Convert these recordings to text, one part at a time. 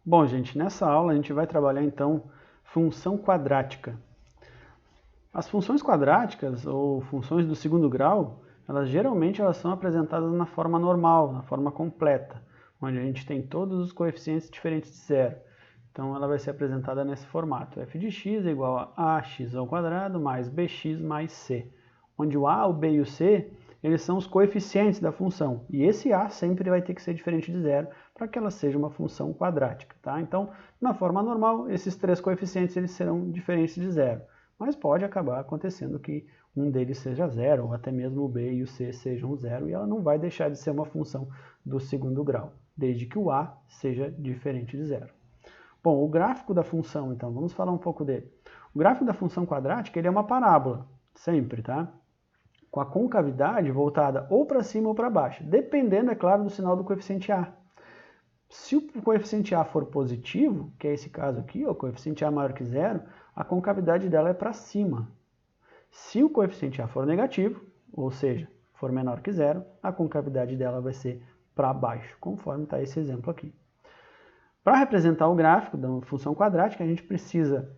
Bom, gente, nessa aula a gente vai trabalhar então função quadrática. As funções quadráticas ou funções do segundo grau, elas são apresentadas na forma normal, na forma completa, onde a gente tem todos os coeficientes diferentes de zero. Então ela vai ser apresentada nesse formato. f de x é igual a ax ao quadrado mais bx mais c, onde o a, o b e o c eles são os coeficientes da função, e esse a sempre vai ter que ser diferente de zero para que ela seja uma função quadrática. Tá? Então, na forma normal, esses três coeficientes eles serão diferentes de zero, mas pode acabar acontecendo que um deles seja zero, ou até mesmo o b e o c sejam zero, e ela não vai deixar de ser uma função do segundo grau, desde que o a seja diferente de zero. Bom, o gráfico da função, então, vamos falar um pouco dele. O gráfico da função quadrática ele é uma parábola, sempre, tá? Com a concavidade voltada ou para cima ou para baixo, dependendo, é claro, do sinal do coeficiente A. Se o coeficiente A for positivo, que é esse caso aqui, o coeficiente A maior que zero, a concavidade dela é para cima. Se o coeficiente A for negativo, ou seja, for menor que zero, a concavidade dela vai ser para baixo, conforme está esse exemplo aqui. Para representar o gráfico da função quadrática, a gente precisa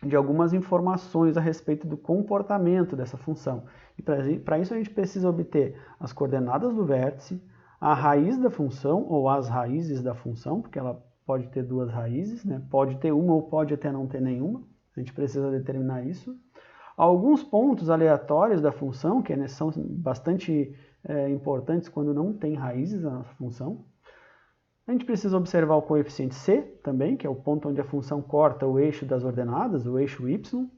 de algumas informações a respeito do comportamento dessa função. E para isso a gente precisa obter as coordenadas do vértice, a raiz da função, ou as raízes da função, porque ela pode ter duas raízes, né? Pode ter uma ou pode até não ter nenhuma, a gente precisa determinar isso. Alguns pontos aleatórios da função, que são bastante importantes quando não tem raízes na nossa função. A gente precisa observar o coeficiente c também, que é o ponto onde a função corta o eixo das ordenadas, o eixo y,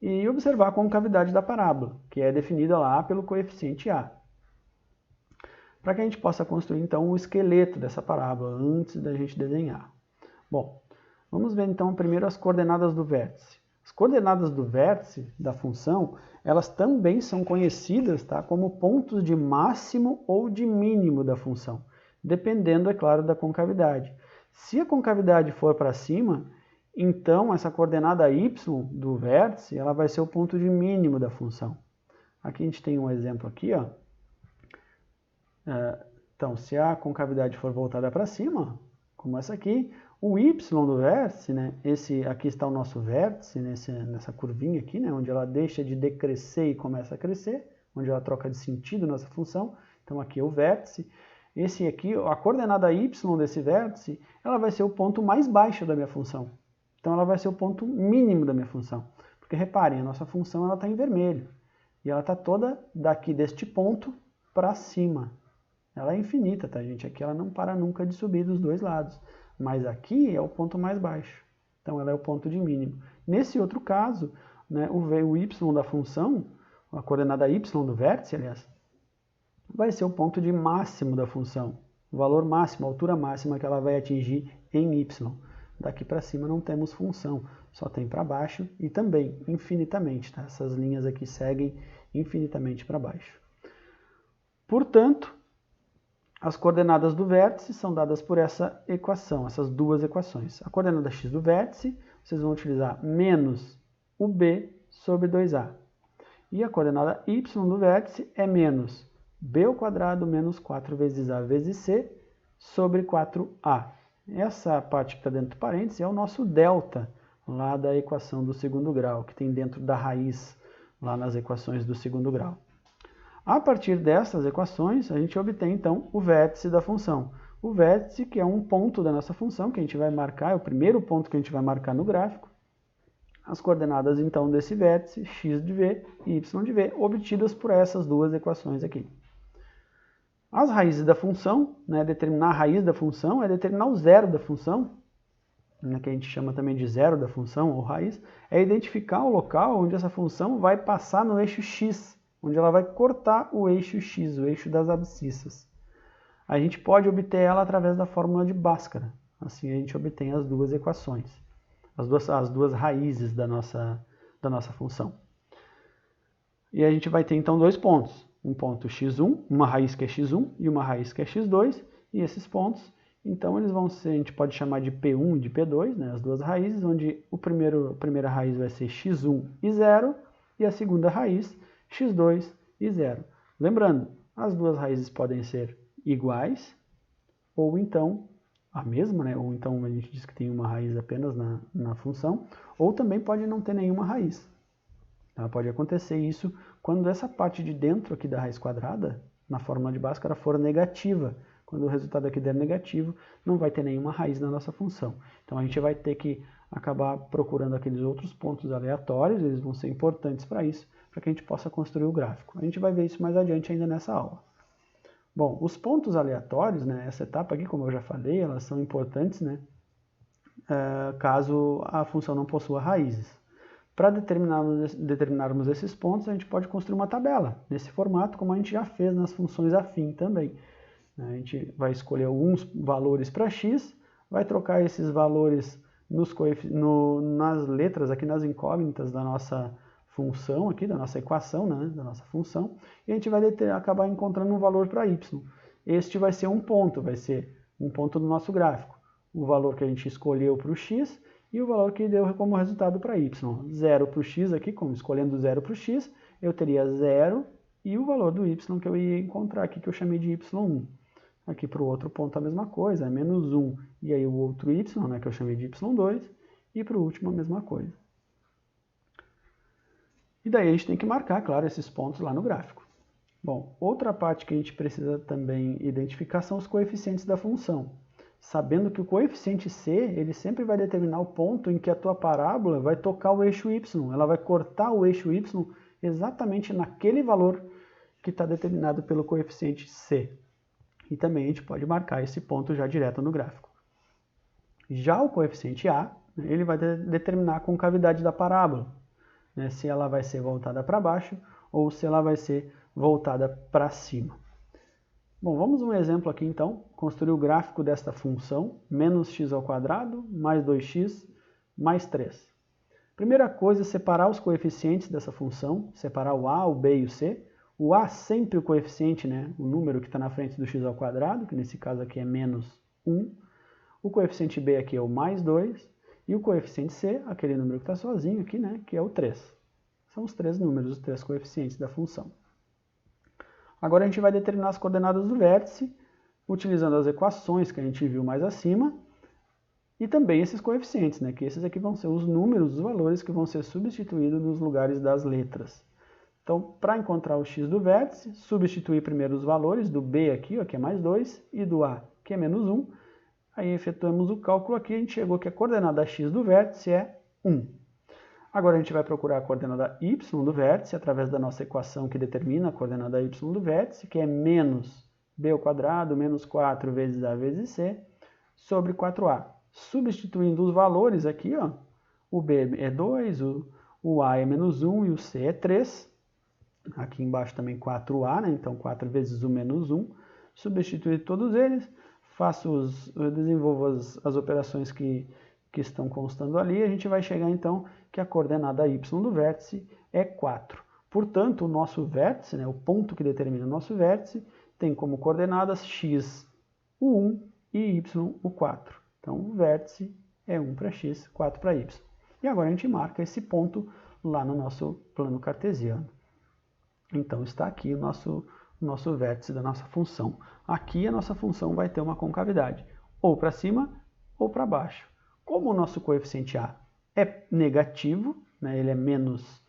e observar a concavidade da parábola, que é definida lá pelo coeficiente a. Para que a gente possa construir então o esqueleto dessa parábola antes da gente desenhar. Bom, vamos ver então primeiro as coordenadas do vértice. As coordenadas do vértice da função, elas também são conhecidas, tá, como pontos de máximo ou de mínimo da função, dependendo, é claro, da concavidade. Se a concavidade for para cima, então essa coordenada y do vértice, ela vai ser o ponto de mínimo da função. Aqui a gente tem um exemplo aqui, ó. Então, se a concavidade for voltada para cima, como essa aqui, o y do vértice, né, aqui está o nosso vértice, nessa curvinha aqui, né, onde ela deixa de decrescer e começa a crescer, onde ela troca de sentido nessa função. Então aqui é o vértice. Esse aqui, a coordenada y desse vértice, ela vai ser o ponto mais baixo da minha função. Então ela vai ser o ponto mínimo da minha função. Porque reparem, a nossa função está em vermelho. E ela está toda daqui deste ponto para cima. Ela é infinita, tá, gente? Aqui ela não para nunca de subir dos dois lados. Mas aqui é o ponto mais baixo. Então ela é o ponto de mínimo. Nesse outro caso, né, o y da função, a coordenada y do vértice, aliás, vai ser o ponto de máximo da função. O valor máximo, a altura máxima que ela vai atingir em y. Daqui para cima não temos função, só tem para baixo e também infinitamente. Tá? Essas linhas aqui seguem infinitamente para baixo. Portanto, as coordenadas do vértice são dadas por essa equação, essas duas equações. A coordenada x do vértice, vocês vão utilizar menos o b sobre 2a. E a coordenada y do vértice é menos b ao quadrado menos 4 vezes a vezes c sobre 4a. Essa parte que está dentro do parênteses é o nosso delta, lá da equação do segundo grau, que tem dentro da raiz, lá nas equações do segundo grau. A partir dessas equações, a gente obtém, então, o vértice da função. O vértice, que é um ponto da nossa função, que a gente vai marcar, é o primeiro ponto que a gente vai marcar no gráfico. As coordenadas, então, desse vértice, x de v e y de v, obtidas por essas duas equações aqui. As raízes da função, né, determinar a raiz da função é determinar o zero da função, né, que a gente chama também de zero da função, ou raiz, é identificar o local onde essa função vai passar no eixo x, onde ela vai cortar o eixo x, o eixo das abscissas. A gente pode obter ela através da fórmula de Bhaskara. Assim a gente obtém as duas equações, as duas raízes da nossa função. E a gente vai ter então dois pontos. Um ponto x1, uma raiz que é x1 e uma raiz que é x2. E esses pontos, então eles vão ser, a gente pode chamar de P1 e de P2, né, as duas raízes, onde a primeira raiz vai ser x1 e 0 e a segunda raiz x2 e 0. Lembrando, as duas raízes podem ser iguais, ou então a mesma, né? Ou então a gente diz que tem uma raiz apenas na função, ou também pode não ter nenhuma raiz. Tá? Pode acontecer isso quando essa parte de dentro aqui da raiz quadrada, na fórmula de Bhaskara, for negativa. Quando o resultado aqui der negativo, não vai ter nenhuma raiz na nossa função. Então a gente vai ter que acabar procurando aqueles outros pontos aleatórios, eles vão ser importantes para isso, para que a gente possa construir o gráfico. A gente vai ver isso mais adiante ainda nessa aula. Bom, os pontos aleatórios, né, essa etapa aqui, como eu já falei, elas são importantes, né, caso a função não possua raízes. Para determinarmos esses pontos, a gente pode construir uma tabela, nesse formato, como a gente já fez nas funções afim também. A gente vai escolher alguns valores para x, vai trocar esses valores nas letras, aqui nas incógnitas da nossa função, aqui, da nossa equação, né, da nossa função, e a gente vai acabar encontrando um valor para y. Este vai ser um ponto do nosso gráfico. O valor que a gente escolheu para o x e o valor que deu como resultado para y. 0 para o x aqui, como escolhendo 0 para o x, eu teria 0 e o valor do y que eu ia encontrar aqui, que eu chamei de y1. Aqui para o outro ponto a mesma coisa, é menos 1, e aí o outro y, né, que eu chamei de y2, e para o último a mesma coisa. E daí a gente tem que marcar, claro, esses pontos lá no gráfico. Bom, outra parte que a gente precisa também identificar são os coeficientes da função. Sabendo que o coeficiente c, ele sempre vai determinar o ponto em que a tua parábola vai tocar o eixo y. Ela vai cortar o eixo y exatamente naquele valor que está determinado pelo coeficiente c. E também a gente pode marcar esse ponto já direto no gráfico. Já o coeficiente a, ele vai determinar a concavidade da parábola, né, se ela vai ser voltada para baixo ou se ela vai ser voltada para cima. Bom, vamos um exemplo aqui então, construir o gráfico desta função, menos x ao quadrado, mais 2x, mais 3. Primeira coisa é separar os coeficientes dessa função, separar o a, o b e o c. O a sempre o coeficiente, né, o número que está na frente do x ao quadrado, que nesse caso aqui é menos 1. O coeficiente b aqui é o mais 2. E o coeficiente c, aquele número que está sozinho aqui, né, que é o 3. São os três números, os três coeficientes da função. Agora a gente vai determinar as coordenadas do vértice, utilizando as equações que a gente viu mais acima, e também esses coeficientes, né, que esses aqui vão ser os números, os valores que vão ser substituídos nos lugares das letras. Então, para encontrar o x do vértice, substituir primeiro os valores do b aqui, ó, que é mais 2, e do a, que é menos 1. Aí efetuamos o cálculo aqui, a gente chegou que a coordenada x do vértice é 1. Agora a gente vai procurar a coordenada y do vértice, através da nossa equação que determina a coordenada y do vértice, que é menos b ao quadrado, menos 4 vezes a vezes c, sobre 4a. Substituindo os valores aqui, ó, o b é 2, o a é menos 1 e o c é 3. Aqui embaixo também 4a, né? Então 4 vezes o menos 1. Substituir todos eles, desenvolvo as operações que estão constando ali, a gente vai chegar então que a coordenada y do vértice é 4. Portanto, o nosso vértice, né, o ponto que determina o nosso vértice, tem como coordenadas x, o 1 e y, o 4. Então, o vértice é 1 para x, 4 para y. E agora a gente marca esse ponto lá no nosso plano cartesiano. Então, está aqui o nosso vértice da nossa função. Aqui a nossa função vai ter uma concavidade, ou para cima ou para baixo. Como o nosso coeficiente a é negativo, né, ele é menos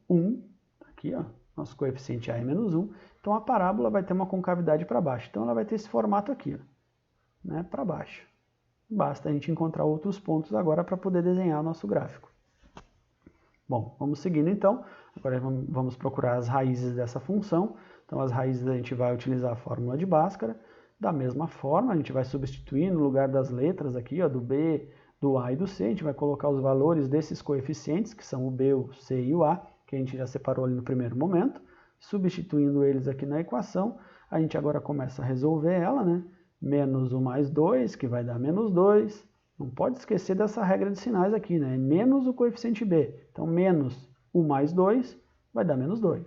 1, aqui ó, nosso coeficiente a é menos 1, então a parábola vai ter uma concavidade para baixo. Então ela vai ter esse formato aqui, ó, né, para baixo. Basta a gente encontrar outros pontos agora para poder desenhar o nosso gráfico. Bom, vamos seguindo então. Agora vamos procurar as raízes dessa função. Então as raízes a gente vai utilizar a fórmula de Bhaskara. Da mesma forma, a gente vai substituir no lugar das letras aqui, ó, do b, do a e do c, a gente vai colocar os valores desses coeficientes, que são o b, o c e o a, que a gente já separou ali no primeiro momento. Substituindo eles aqui na equação, a gente agora começa a resolver ela, né? Menos o mais 2, que vai dar menos 2. Não pode esquecer dessa regra de sinais aqui, né? Menos o coeficiente b. Então, menos o mais 2 vai dar menos 2.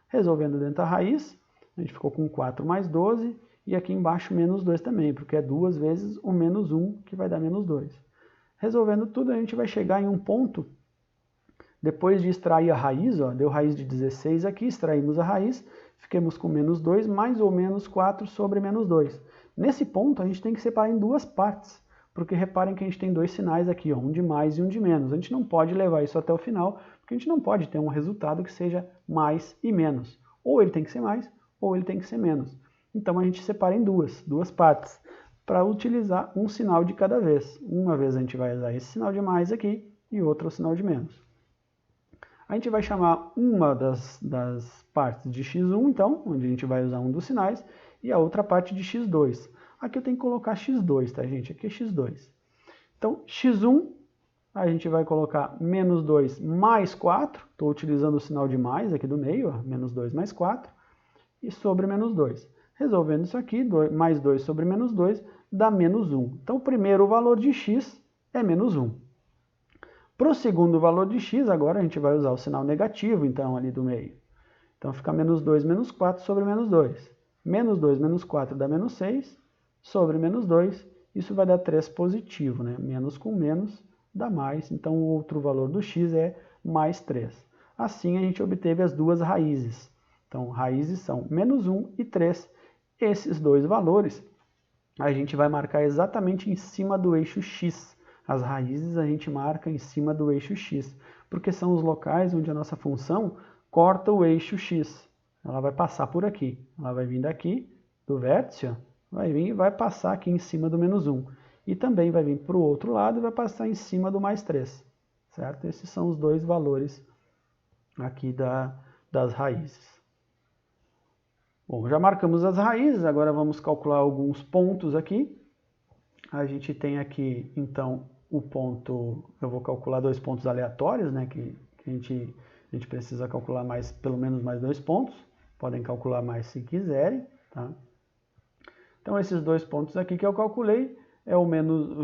Resolvendo dentro da raiz, a gente ficou com 4 mais 12, e aqui embaixo menos 2 também, porque é 2 vezes o menos 1, que vai dar menos 2. Resolvendo tudo, a gente vai chegar em um ponto, depois de extrair a raiz, ó, deu raiz de 16 aqui, extraímos a raiz, ficamos com menos 2 mais ou menos 4 sobre menos 2. Nesse ponto, a gente tem que separar em duas partes, porque reparem que a gente tem dois sinais aqui, ó, um de mais e um de menos. A gente não pode levar isso até o final, porque a gente não pode ter um resultado que seja mais e menos. Ou ele tem que ser mais, ou ele tem que ser menos. Então a gente separa em duas partes, para utilizar um sinal de cada vez. Uma vez a gente vai usar esse sinal de mais aqui, e outra o sinal de menos. A gente vai chamar uma das partes de x1, então, onde a gente vai usar um dos sinais, e a outra parte de x2. Aqui eu tenho que colocar x2, tá, gente? Aqui é x2. Então, x1, a gente vai colocar menos 2 mais 4, estou utilizando o sinal de mais aqui do meio, ó, menos 2 mais 4, e sobre menos 2. Resolvendo isso aqui, mais 2 sobre menos 2, dá menos 1. Então, o primeiro valor de x é menos 1. Para o segundo valor de x, agora a gente vai usar o sinal negativo, então, ali do meio. Então, fica menos 2 menos 4 sobre menos 2. Menos 2 menos 4 dá menos 6, sobre menos 2, isso vai dar 3 positivo, né? Menos com menos dá mais, então o outro valor do x é mais 3. Assim, a gente obteve as duas raízes. Então, raízes são menos 1 e 3. Esses dois valores, a gente vai marcar exatamente em cima do eixo x. As raízes a gente marca em cima do eixo x, porque são os locais onde a nossa função corta o eixo x. Ela vai passar por aqui. Ela vai vir daqui, do vértice, ó, vai vir e vai passar aqui em cima do menos 1. E também vai vir para o outro lado e vai passar em cima do mais 3. Certo? Esses são os dois valores aqui das raízes. Bom, já marcamos as raízes, agora vamos calcular alguns pontos aqui. A gente tem aqui, então, o ponto, eu vou calcular dois pontos aleatórios, né, que a gente precisa calcular pelo menos mais 2 pontos. Podem calcular mais se quiserem, tá? Então, esses 2 pontos aqui que eu calculei, eu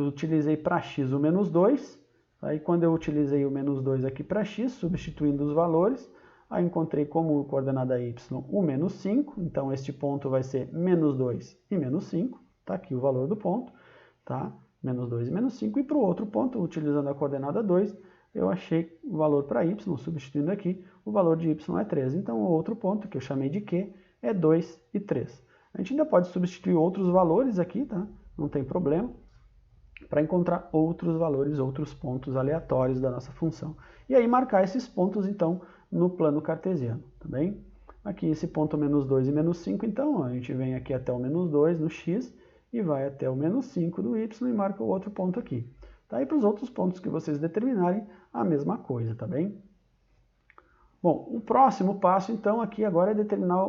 utilizei para x o menos 2. Aí, quando eu utilizei o menos 2 aqui para x, substituindo os valores, aí encontrei como coordenada y o menos 5. Então, este ponto vai ser menos 2 e menos 5. Está aqui o valor do ponto, tá? Menos 2 e menos 5. E para o outro ponto, utilizando a coordenada 2, eu achei o valor para y, substituindo aqui, o valor de y é 3. Então, o outro ponto, que eu chamei de q, é 2 e 3. A gente ainda pode substituir outros valores aqui, tá? Não tem problema, para encontrar outros valores, outros pontos aleatórios da nossa função. E aí marcar esses pontos, então, no plano cartesiano, tá bem? Aqui esse ponto menos 2 e menos 5, então, ó, a gente vem aqui até o menos 2 no x e vai até o menos 5 do y e marca o outro ponto aqui. Tá? E para os outros pontos que vocês determinarem, a mesma coisa, tá bem? Bom, o próximo passo, então, aqui agora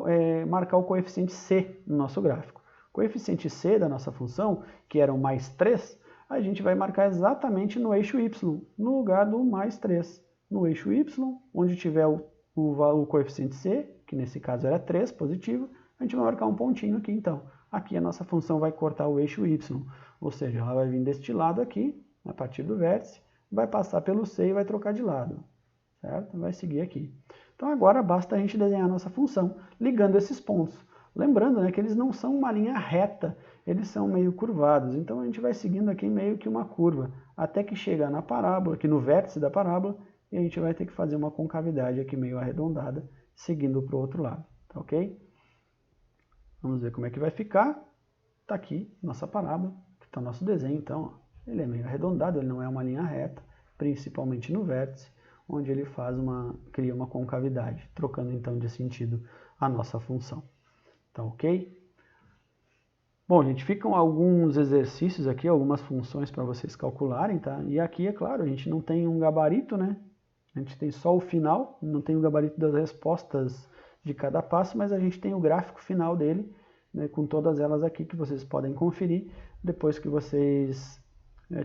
é marcar o coeficiente c no nosso gráfico. O coeficiente c da nossa função, que era o mais 3, a gente vai marcar exatamente no eixo y, no lugar do mais 3. No eixo y, onde tiver o coeficiente c, que nesse caso era 3, positivo, a gente vai marcar um pontinho aqui, então. Aqui a nossa função vai cortar o eixo y, ou seja, ela vai vir deste lado aqui, a partir do vértice, vai passar pelo c e vai trocar de lado, certo? Vai seguir aqui. Então agora basta a gente desenhar a nossa função, ligando esses pontos. Lembrando, né, que eles não são uma linha reta, eles são meio curvados. Então a gente vai seguindo aqui meio que uma curva, até que chegar na parábola, aqui no vértice da parábola, e a gente vai ter que fazer uma concavidade aqui meio arredondada, seguindo para o outro lado, tá ok? Vamos ver como é que vai ficar. Está aqui nossa parábola, que está o nosso desenho, então, ó. Ele é meio arredondado, ele não é uma linha reta, principalmente no vértice, onde ele cria uma concavidade, trocando então de sentido a nossa função. Tá ok? Bom, gente, ficam alguns exercícios aqui, algumas funções para vocês calcularem, tá? E aqui, é claro, a gente não tem um gabarito, né? A gente tem só o final, não tem o gabarito das respostas de cada passo, mas a gente tem o gráfico final dele, né, com todas elas aqui que vocês podem conferir depois que vocês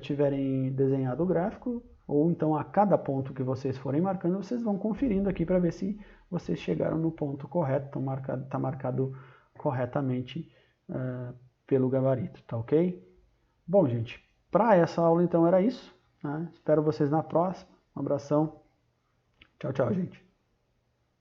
tiverem desenhado o gráfico, ou então a cada ponto que vocês forem marcando, vocês vão conferindo aqui para ver se vocês chegaram no ponto correto, está marcado corretamente pelo gabarito, tá ok? Bom, gente, para essa aula então era isso, né? Espero vocês na próxima. Um abração. Tchau, tchau, gente.